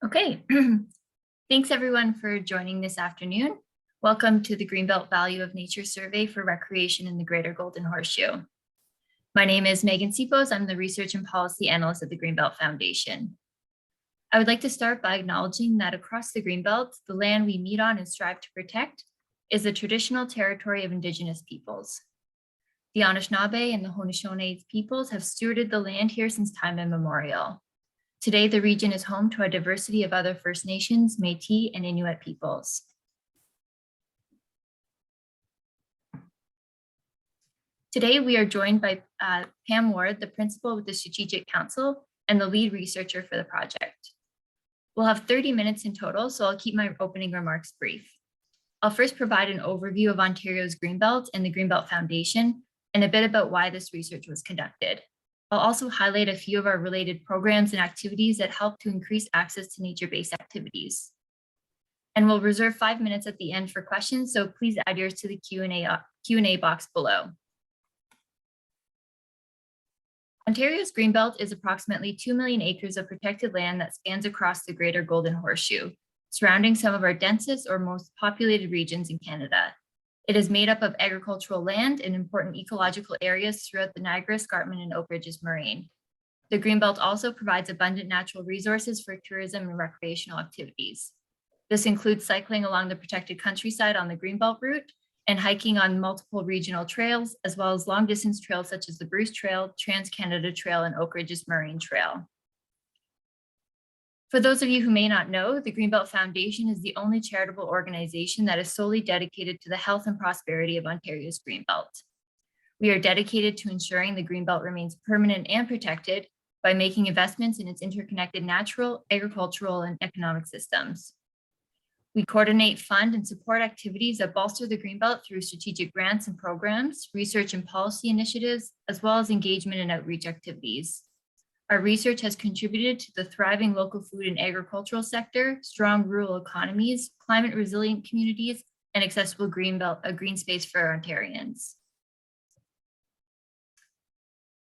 Okay, thanks everyone for joining this afternoon. Welcome to the Greenbelt Value of Nature Survey for Recreation in the Greater Golden Horseshoe. My name is Megan Sipos. I'm the Research and Policy Analyst at the Greenbelt Foundation. I would like to start by acknowledging that across the Greenbelt, the land we meet on and strive to protect is the traditional territory of Indigenous peoples. The Anishinaabe and the Haudenosaunee peoples have stewarded the land here since time immemorial. Today, the region is home to a diversity of other First Nations, Métis, and Inuit peoples. Today, we are joined by Pam Ward, the principal with the Strategic Counsel and the lead researcher for the project. We'll have 30 minutes in total, so I'll keep my opening remarks brief. I'll first provide an overview of Ontario's Greenbelt and the Greenbelt Foundation, and a bit about why this research was conducted. I'll also highlight a few of our related programs and activities that help to increase access to nature-based activities. And we'll reserve 5 minutes at the end for questions, so please add yours to the Q&A box below. Ontario's Greenbelt is approximately 2 million acres of protected land that spans across the Greater Golden Horseshoe, surrounding some of our densest or most populated regions in Canada. It is made up of agricultural land and important ecological areas throughout the Niagara Escarpment and Oak Ridges Moraine. The Greenbelt also provides abundant natural resources for tourism and recreational activities. This includes cycling along the protected countryside on the Greenbelt route and hiking on multiple regional trails, as well as long distance trails such as the Bruce Trail, Trans-Canada Trail, and Oak Ridges Moraine Trail. For those of you who may not know, the Greenbelt Foundation is the only charitable organization that is solely dedicated to the health and prosperity of Ontario's Greenbelt. We are dedicated to ensuring the Greenbelt remains permanent and protected by making investments in its interconnected natural, agricultural, and economic systems. We coordinate, fund, and support activities that bolster the Greenbelt through strategic grants and programs, research and policy initiatives, as well as engagement and outreach activities. Our research has contributed to the thriving local food and agricultural sector, strong rural economies, climate resilient communities, and accessible green space for Ontarians.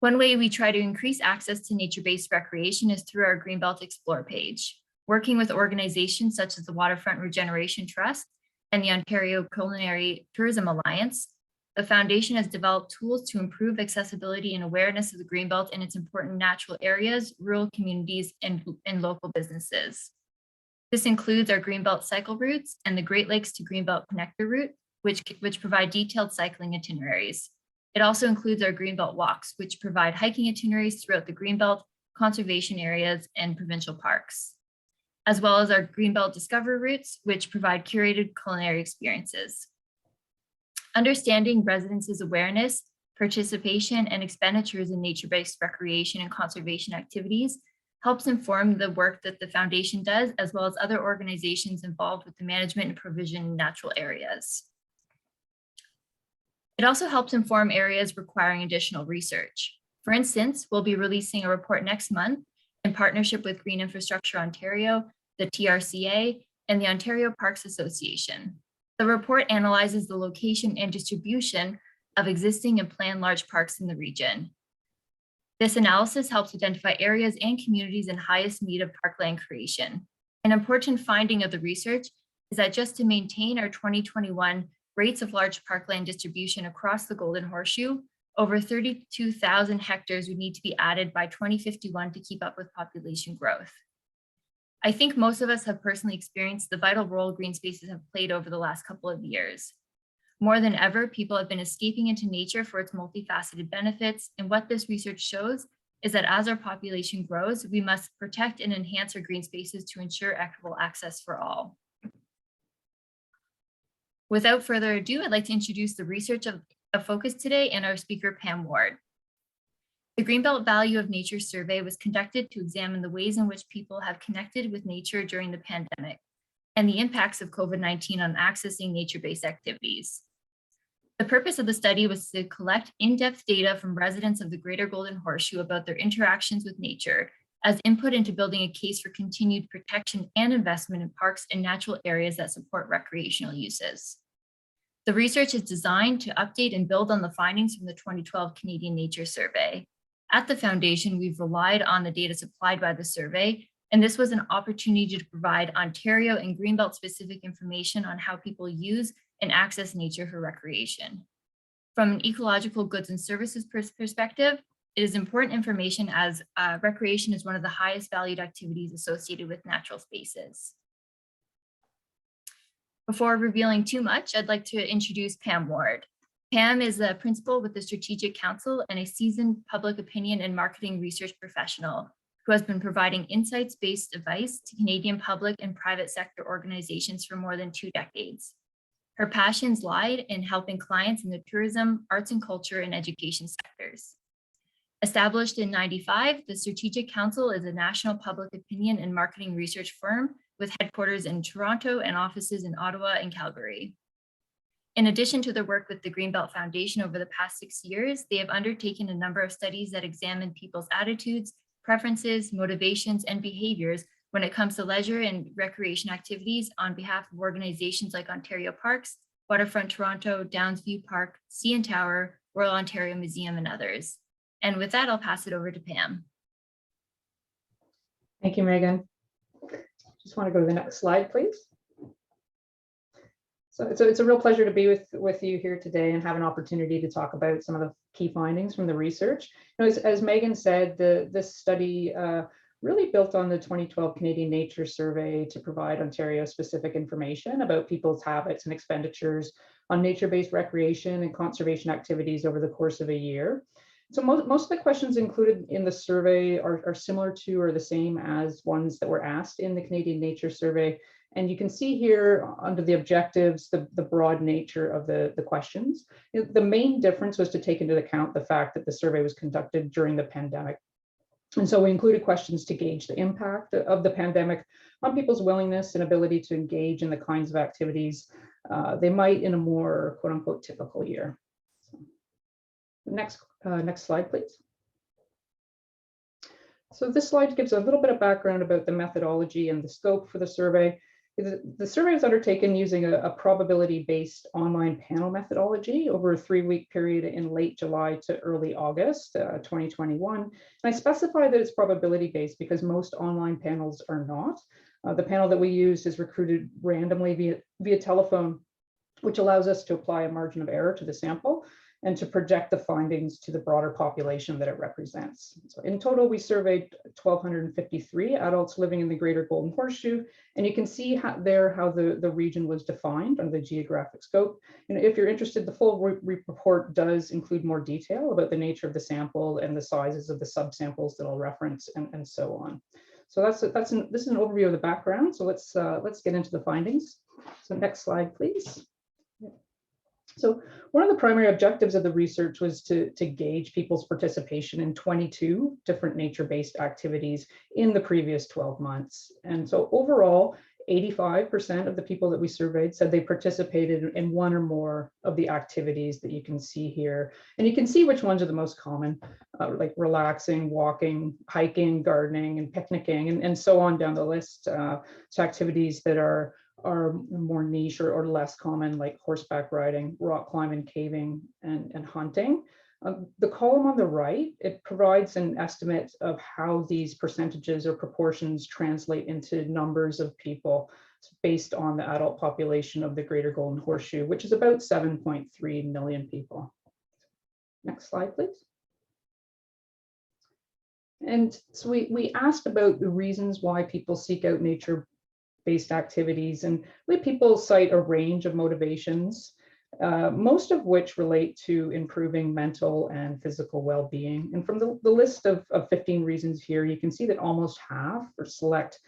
One way we try to increase access to nature-based recreation is through our Greenbelt Explore page. Working with organizations such as the Waterfront Regeneration Trust and the Ontario Culinary Tourism Alliance, the Foundation has developed tools to improve accessibility and awareness of the Greenbelt and its important natural areas, rural communities, and local businesses. This includes our Greenbelt cycle routes and the Great Lakes to Greenbelt connector route, which provide detailed cycling itineraries. It also includes our Greenbelt walks, which provide hiking itineraries throughout the Greenbelt, conservation areas, and provincial parks, as well as our Greenbelt Discover routes, which provide curated culinary experiences. Understanding residents' awareness, participation, and expenditures in nature-based recreation and conservation activities helps inform the work that the Foundation does, as well as other organizations involved with the management and provision in natural areas. It also helps inform areas requiring additional research. For instance, we'll be releasing a report next month in partnership with Green Infrastructure Ontario, the TRCA, and the Ontario Parks Association. The report analyzes the location and distribution of existing and planned large parks in the region. This analysis helps identify areas and communities in highest need of parkland creation. An important finding of the research is that just to maintain our 2021 rates of large parkland distribution across the Golden Horseshoe, over 32,000 hectares would need to be added by 2051 to keep up with population growth. I think most of us have personally experienced the vital role green spaces have played over the last couple of years. More than ever, people have been escaping into nature for its multifaceted benefits, and what this research shows is that as our population grows, we must protect and enhance our green spaces to ensure equitable access for all. Without further ado, I'd like to introduce the research of focus today and our speaker, Pam Ward. The Greenbelt Value of Nature survey was conducted to examine the ways in which people have connected with nature during the pandemic and the impacts of COVID-19 on accessing nature-based activities. The purpose of the study was to collect in-depth data from residents of the Greater Golden Horseshoe about their interactions with nature as input into building a case for continued protection and investment in parks and natural areas that support recreational uses. The research is designed to update and build on the findings from the 2012 Canadian Nature Survey. At the Foundation, we've relied on the data supplied by the survey And this was an opportunity to provide Ontario and Greenbelt specific information on how people use and access nature for recreation. From an ecological goods and services perspective, it is important information as recreation is one of the highest valued activities associated with natural spaces. Before revealing too much, I'd like to introduce Pam Ward. Pam is a principal with the Strategic Counsel and a seasoned public opinion and marketing research professional who has been providing insights-based advice to Canadian public and private sector organizations for more than 2 decades. Her passions lie in helping clients in the tourism, arts and culture, and education sectors. Established in '95, the Strategic Counsel is a national public opinion and marketing research firm with headquarters in Toronto and offices in Ottawa and Calgary. In addition to their work with the Greenbelt Foundation over the past 6 years, they have undertaken a number of studies that examine people's attitudes, preferences, motivations, and behaviors when it comes to leisure and recreation activities on behalf of organizations like Ontario Parks, Waterfront Toronto, Downs View Park, CN Tower, Royal Ontario Museum, and others. And with that, I'll pass it over to Pam. Thank you, Megan. Just want to go to the next slide, please. So it's a real pleasure to be with you here today and have an opportunity to talk about some of the key findings from the research. You know, as Megan said, this study really built on the 2012 Canadian Nature Survey to provide Ontario-specific information about people's habits and expenditures on nature-based recreation and conservation activities over the course of a year. So most of the questions included in the survey are similar to or the same as ones that were asked in the Canadian Nature Survey. And you can see here under the objectives, the broad nature of the questions. You know, the main difference was to take into account the fact that the survey was conducted during the pandemic. And so we included questions to gauge the impact of the pandemic on people's willingness and ability to engage in the kinds of activities they might in a more quote unquote typical year. So, next slide, please. So this slide gives a little bit of background about the methodology and the scope for the survey. The survey was undertaken using a probability-based online panel methodology over a 3-week period in late July to early August 2021. And I specify that it's probability-based because most online panels are not. The panel that we used is recruited randomly via telephone, which allows us to apply a margin of error to the sample and to project the findings to the broader population that it represents. So in total, we surveyed 1,253 adults living in the Greater Golden Horseshoe, and you can see how the region was defined under the geographic scope. And if you're interested, the full report does include more detail about the nature of the sample and the sizes of the subsamples that I'll reference and so on. So this is an overview of the background. So let's get into the findings. So next slide, please. So one of the primary objectives of the research was to gauge people's participation in 22 different nature-based activities in the previous 12 months. And so overall, 85% of the people that we surveyed said they participated in one or more of the activities that you can see here. And you can see which ones are the most common, like relaxing, walking, hiking, gardening, and picnicking, and so on down the list. So activities that are more niche or less common, like horseback riding, rock climbing, caving, and hunting. The column on the right, it provides an estimate of how these percentages or proportions translate into numbers of people based on the adult population of the Greater Golden Horseshoe, which is about 7.3 million people. Next slide, please. And so we asked about the reasons why people seek out nature-based activities, and we had people cite a range of motivations, most of which relate to improving mental and physical well-being. And from the list of 15 reasons here, you can see that almost half, or select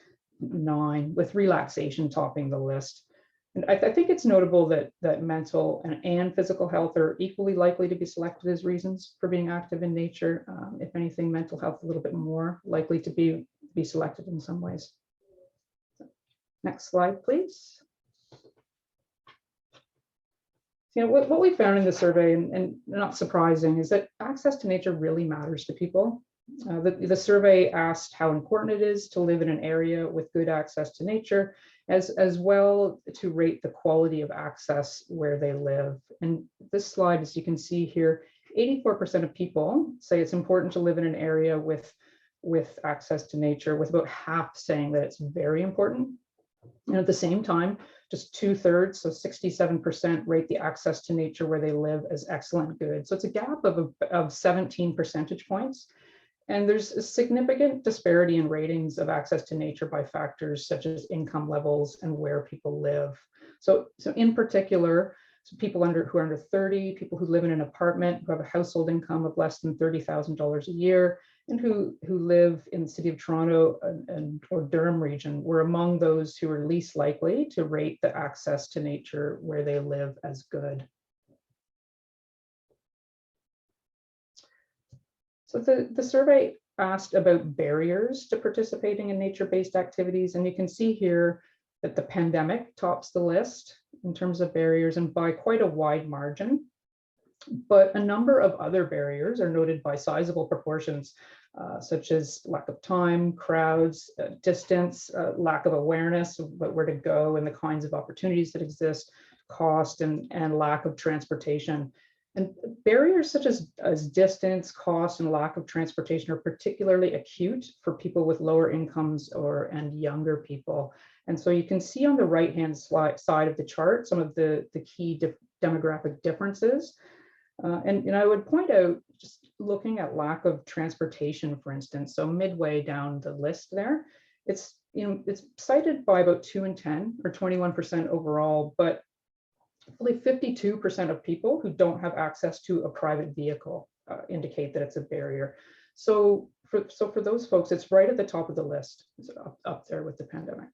9, with relaxation topping the list. And I think it's notable that mental and physical health are equally likely to be selected as reasons for being active in nature. If anything, mental health a little bit more likely to be selected in some ways. Next slide, please. You know, what we found in the survey, and not surprising, is that access to nature really matters to people. The survey asked how important it is to live in an area with good access to nature, as well to rate the quality of access where they live. And this slide, as you can see here, 84% of people say it's important to live in an area with with access to nature, with about half saying that it's very important. And at the same time, just 2/3, so 67% rate the access to nature where they live as excellent good. So it's a gap of 17 percentage points. And there's a significant disparity in ratings of access to nature by factors such as income levels and where people live. So in particular, people who are under 30, people who live in an apartment, who have a household income of less than $30,000 a year, and who live in the city of Toronto or Durham region were among those who were least likely to rate the access to nature where they live as good. So the survey asked about barriers to participating in nature-based activities, and you can see here that the pandemic tops the list in terms of barriers and by quite a wide margin. But a number of other barriers are noted by sizable proportions, such as lack of time, crowds, distance, lack of awareness about where to go and the kinds of opportunities that exist, cost, and lack of transportation. And barriers such as distance, cost, and lack of transportation are particularly acute for people with lower incomes and younger people. And so you can see on the right-hand side of the chart some of the key demographic differences. And I would point out, just looking at lack of transportation, for instance, so midway down the list there, it's cited by about 2 in 10 or 21% overall, but only 52% of people who don't have access to a private vehicle indicate that it's a barrier. So for those folks, it's right at the top of the list, it's up there with the pandemic.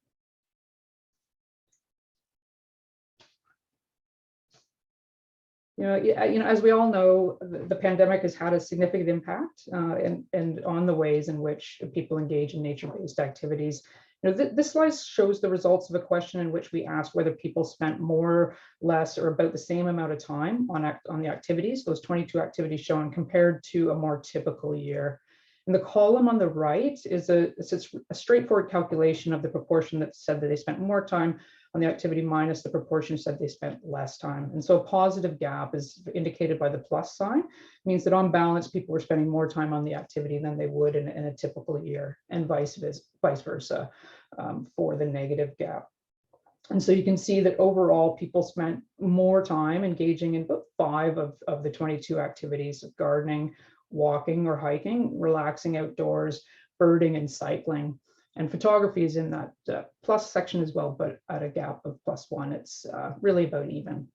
As we all know, the pandemic has had a significant impact and on the ways in which people engage in nature-based activities. This slide shows the results of a question in which we asked whether people spent more, less, or about the same amount of time on the activities, those 22 activities shown, compared to a more typical year. And the column on the right is a straightforward calculation of the proportion that said that they spent more time on the activity minus the proportion said they spent less time. And so a positive gap is indicated by the plus sign, means that on balance, people were spending more time on the activity than they would in a typical year, and vice versa for the negative gap. And so you can see that overall, people spent more time engaging in about 5 of the 22 activities of gardening, walking or hiking, relaxing outdoors, birding, and cycling. And photography is in that plus section as well, but at a gap of +1, it's really about even.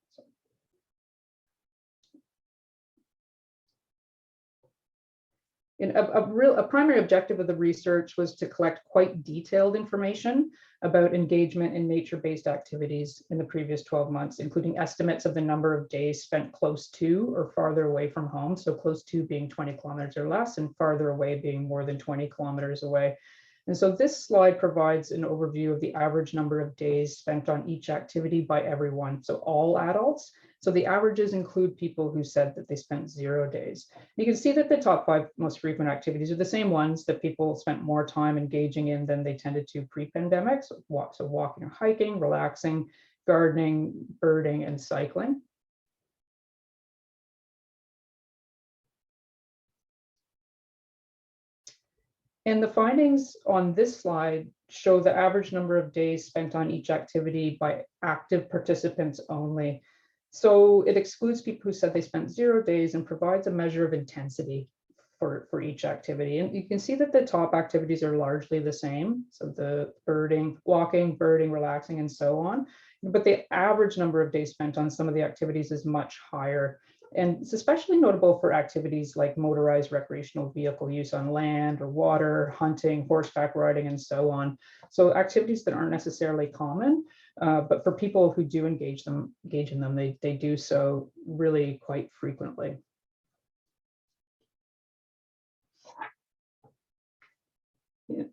A primary objective of the research was to collect quite detailed information about engagement in nature-based activities in the previous 12 months, including estimates of the number of days spent close to or farther away from home. So close to being 20 kilometers or less, and farther away being more than 20 kilometers away. And so this slide provides an overview of the average number of days spent on each activity by everyone, so all adults. So the averages include people who said that they spent 0 days. You can see that the top 5 most frequent activities are the same ones that people spent more time engaging in than they tended to pre-pandemic. So walking or hiking, relaxing, gardening, birding, and cycling. And the findings on this slide show the average number of days spent on each activity by active participants only. So it excludes people who said they spent 0 days and provides a measure of intensity for each activity. And you can see that the top activities are largely the same. So the walking, birding, relaxing, and so on. But the average number of days spent on some of the activities is much higher. And it's especially notable for activities like motorized recreational vehicle use on land or water, hunting, horseback riding, and so on. So activities that aren't necessarily common, but for people who do engage in them, they do so really quite frequently. Yeah.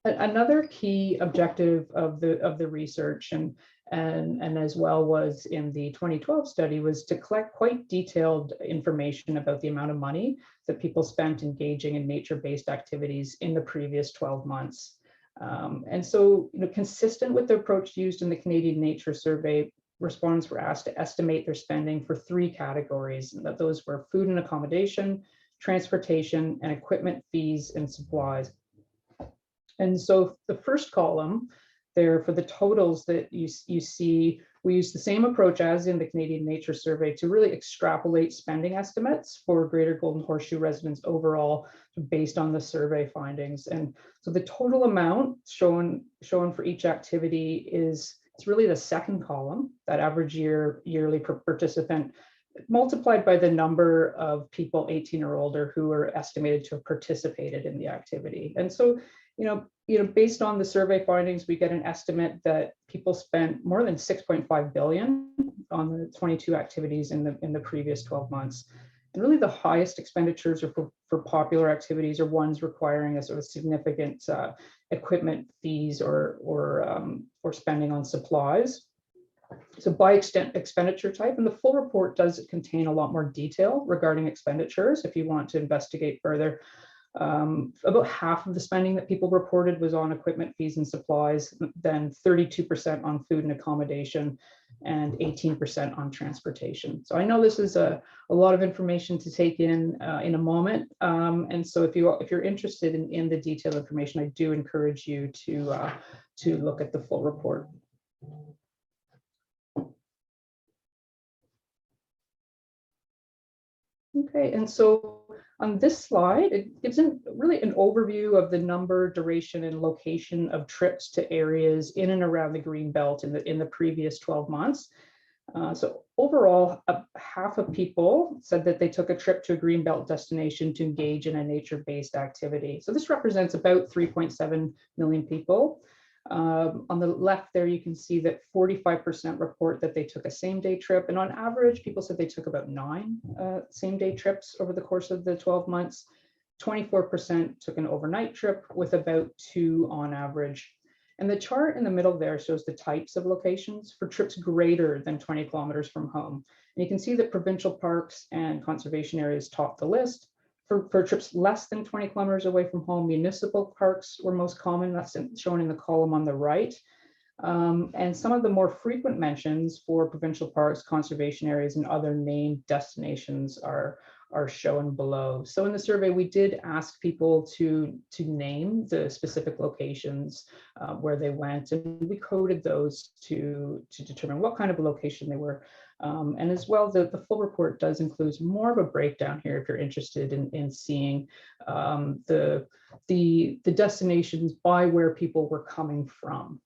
Another key objective of the research and as well was in the 2012 study was to collect quite detailed information about the amount of money that people spent engaging in nature-based activities in the previous 12 months. And so, consistent with the approach used in the Canadian Nature Survey, respondents were asked to estimate their spending for 3 categories, and that those were food and accommodation, transportation, and equipment, fees, and supplies. And so the first column there for the totals that you see, we use the same approach as in the Canadian Nature Survey to really extrapolate spending estimates for Greater Golden Horseshoe residents overall based on the survey findings. And so the total amount shown for each activity it's really the second column, that average yearly per participant, multiplied by the number of people 18 or older who are estimated to have participated in the activity. And so, based on the survey findings, we get an estimate that people spent more than 6.5 billion on the 22 activities in the previous 12 months. And really the highest expenditures are for popular activities or ones requiring a sort of significant equipment fees or spending on supplies. So by expenditure type, and the full report does contain a lot more detail regarding expenditures if you want to investigate further. About half of the spending that people reported was on equipment fees and supplies, then 32% on food and accommodation, and 18% on transportation. So I know this is a lot of information to take in a moment. And so if you're interested in the detailed information, I do encourage you to look at the full report. Okay, and so on this slide, it gives really an overview of the number, duration, and location of trips to areas in and around the Greenbelt in the previous 12 months. So overall, half of people said that they took a trip to a Greenbelt destination to engage in a nature-based activity. So this represents about 3.7 million people. On the left there, you can see that 45% report that they took a same-day trip, and on average, people said they took about 9 same-day trips over the course of the 12 months. 24% took an overnight trip, with about 2 on average. And the chart in the middle there shows the types of locations for trips greater than 20 kilometers from home. And you can see that provincial parks and conservation areas top the list. For trips less than 20 kilometers away from home, municipal parks were most common. That's shown in the column on the right. And some of the more frequent mentions for provincial parks, conservation areas, and other named destinations are shown below. So in the survey, we did ask people to name the specific locations where they went, and we coded those to determine what kind of a location they were. And as well, the full report does include more of a breakdown here if you're interested in seeing the destinations by where people were coming from.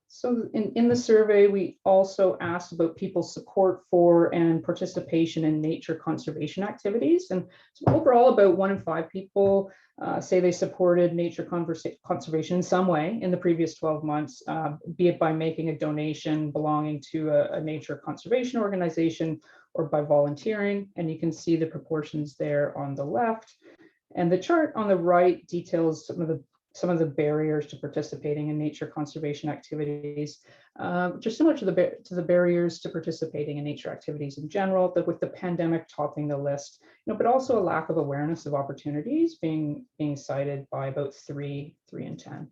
So in the survey, we also asked about people's support for and participation in nature conservation activities. And so overall, about 1 in 5 people say they supported nature conservation in some way in the previous 12 months, be it by making a donation belonging to a nature conservation organization or by volunteering. And you can see the proportions there on the left. And the chart on the right details some of the barriers to participating in nature conservation activities, which are similar to the barriers to participating in nature activities in general, but with the pandemic topping the list, but also a lack of awareness of opportunities being cited by about 3 in 10.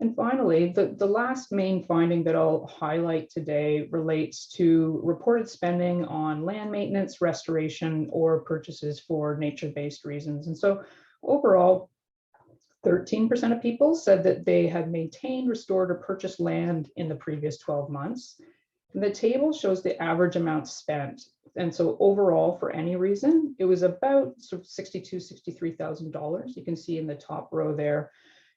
And finally, the last main finding that I'll highlight today relates to reported spending on land maintenance, restoration, or purchases for nature-based reasons. And so overall, 13% of people said that they had maintained, restored, or purchased land in the previous 12 months. And the table shows the average amount spent. And so overall, for any reason, it was about sort of $62,000, $63,000. You can see in the top row there.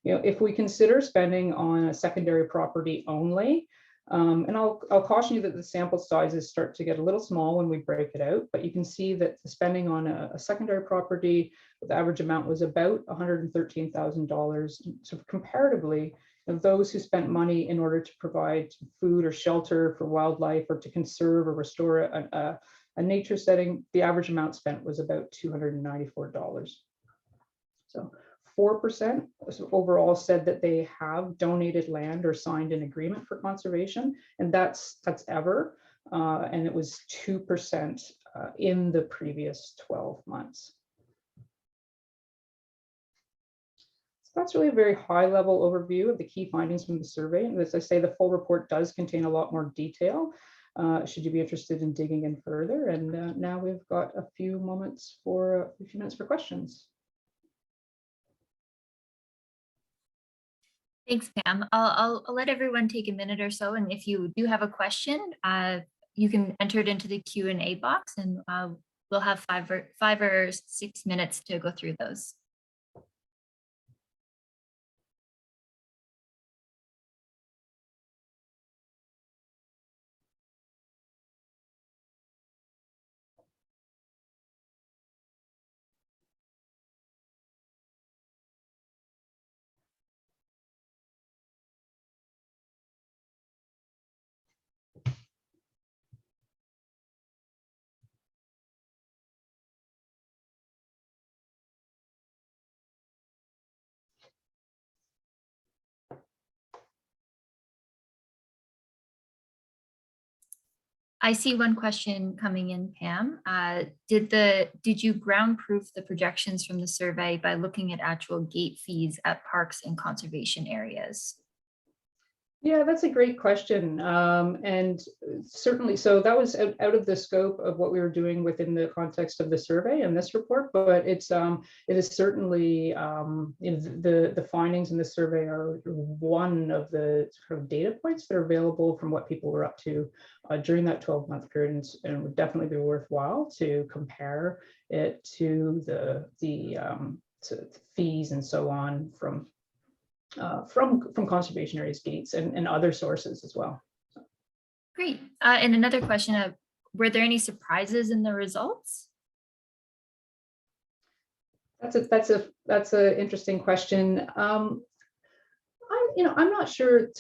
If we consider spending on a secondary property only, and I'll caution you that the sample sizes start to get a little small when we break it out, but you can see that the spending on a secondary property, the average amount was about $113,000. So comparatively, those who spent money in order to provide food or shelter for wildlife or to conserve or restore a nature setting, the average amount spent was about $294. So 4% overall said that they have donated land or signed an agreement for conservation, and that's ever, and it was 2% in the previous 12 months. that's really a very high level overview of the key findings from the survey. And as I say, the full report does contain a lot more detail, should you be interested in digging in further. And now we've got a few minutes for questions. Thanks, Pam. I'll let everyone take a minute or so, and if you do have a question, you can enter it into the Q&A box, and we'll have 5 or 6 minutes to go through those. I see one question coming in, Pam. Did you ground proof the projections from the survey by looking at actual gate fees at parks and conservation areas? Yeah, that's a great question. And certainly, so that was out of the scope of what we were doing within the context of the survey and this report, but it is certainly, the findings in the survey are one of the sort of data points that are available from what people were up to during that 12-month period, and would definitely be worthwhile to compare it to the fees and so on from conservation areas, gates, and other sources as well. Great. And another question, were there any surprises in the results? That's an interesting question. I'm not sure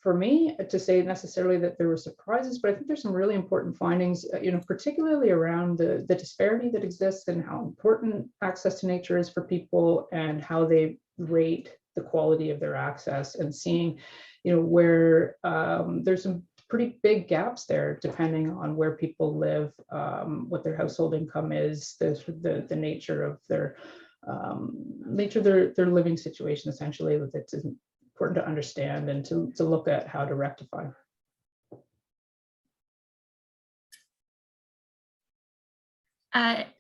for me to say necessarily that there were surprises, but I think there's some really important findings, particularly around the disparity that exists and how important access to nature is for people and how they rate the quality of their access, and seeing, where there's some pretty big gaps there depending on where people live, what their household income is, the nature of their their living situation, essentially, that it's important to understand and to look at how to rectify.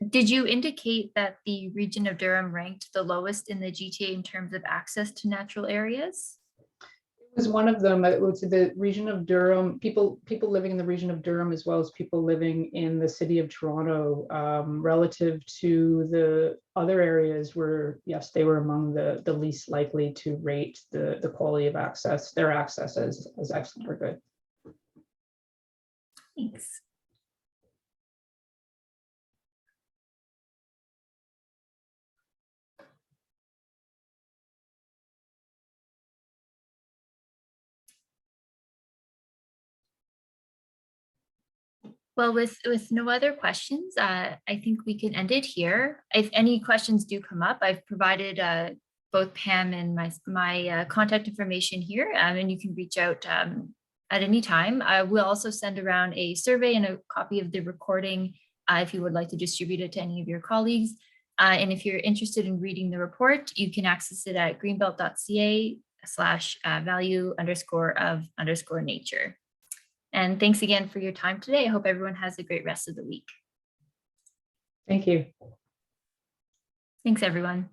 Did you indicate that the region of Durham ranked the lowest in the GTA in terms of access to natural areas? It was one of them. It was the region of Durham, people living in the region of Durham, as well as people living in the city of Toronto, relative to the other areas, were, yes, they were among the least likely to rate the quality of access, their access as excellent or good. Thanks. Well, with no other questions, I think we can end it here. If any questions do come up, I've provided both Pam and my contact information here, and you can reach out at any time. I will also send around a survey and a copy of the recording if you would like to distribute it to any of your colleagues. And if you're interested in reading the report, you can access it at greenbelt.ca/value_of_nature. And thanks again for your time today. I hope everyone has a great rest of the week. Thank you. Thanks, everyone.